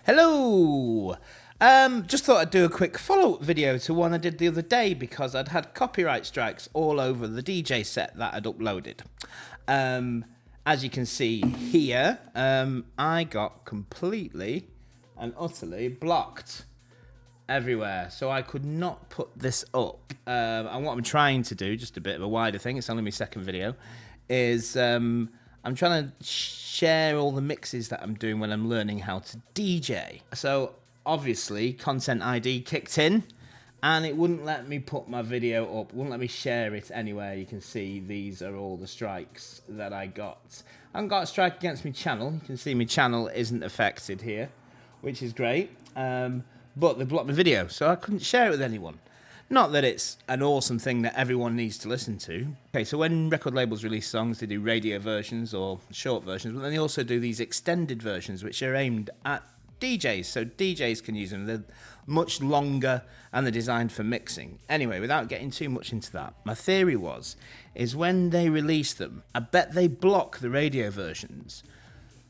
Hello! Just thought I'd do a quick follow-up video to one I did the other day because I'd had copyright strikes all over the DJ set that I'd uploaded. As you can see here, I got completely and utterly blocked everywhere, so I could not put this up. And what I'm trying to do, just a bit of a wider thing, it's only my second video, is I'm trying to share all the mixes that I'm doing when I'm learning how to DJ. So obviously Content ID kicked in and it wouldn't let me put my video up, wouldn't let me share it anywhere. You can see these are all the strikes that I got. I haven't got a strike against my channel. You can see my channel isn't affected here, which is great. But they blocked my video, so I couldn't share it with anyone. Not that it's an awesome thing that everyone needs to listen to. Okay, so when record labels release songs, they do radio versions or short versions, but then they also do these extended versions, which are aimed at DJs, so DJs can use them. They're much longer and they're designed for mixing. Anyway, without getting too much into that, my theory is when they release them, I bet they block the radio versions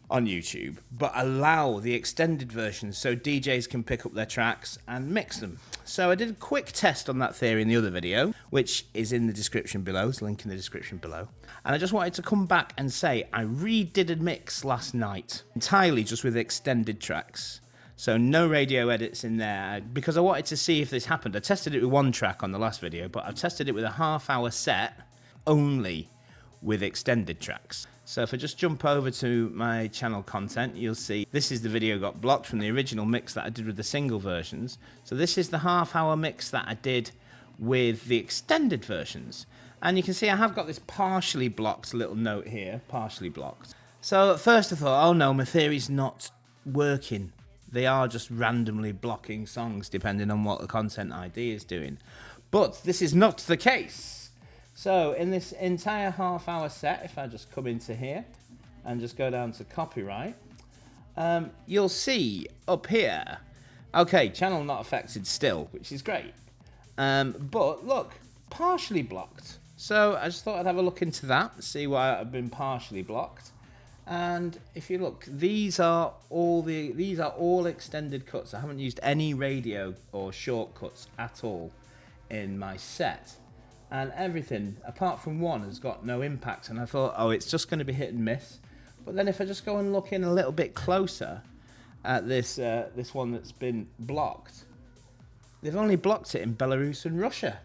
on YouTube, but allow the extended versions so DJs can pick up their tracks and mix them. So I did a quick test on that theory in the other video, which is in the description below. It's linked in the description below. And I just wanted to come back and say I redid a mix last night, entirely just with extended tracks. So no radio edits in there, because I wanted to see if this happened. I tested it with one track on the last video, but I've tested it with a half-hour set only with extended tracks. So if I just jump over to my channel content, you'll see this is the video got blocked from the original mix that I did with the single versions. So this is the half-hour mix that I did with the extended versions. And you can see I have got this partially blocked little note here, partially blocked. So at first I thought, oh no, my theory's not working. They are just randomly blocking songs depending on what the content ID is doing. But this is not the case. So in this entire half-hour set, if I just come into here and just go down to copyright, you'll see up here, okay, channel not affected still, which is great. But look, partially blocked. So I just thought I'd have a look into that, see why I've been partially blocked. And if you look, these are all extended cuts. I haven't used any radio or shortcuts at all in my set. And everything, apart from one, has got no impact. And I thought, oh, it's just going to be hit and miss. But then if I just go and look in a little bit closer at this one that's been blocked, they've only blocked it in Belarus and Russia.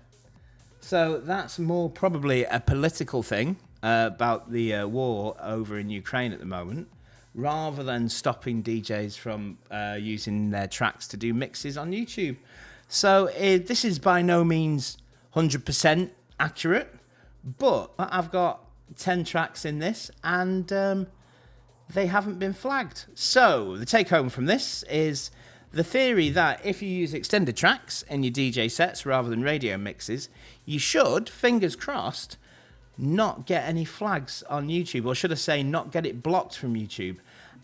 So that's more probably a political thing about the war over in Ukraine at the moment, rather than stopping DJs from using their tracks to do mixes on YouTube. So this is by no means 100% accurate, but I've got 10 tracks in this and they haven't been flagged. So the take home from this is the theory that if you use extended tracks in your DJ sets rather than radio mixes, you should, fingers crossed, not get any flags on YouTube, or should I say not get it blocked from YouTube.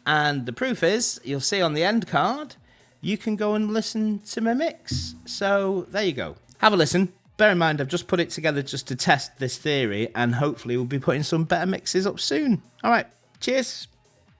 And the proof is, you'll see on the end card, you can go and listen to my mix. So there you go. Have a listen. Bear in mind, I've just put it together just to test this theory, and hopefully we'll be putting some better mixes up soon. All right, cheers.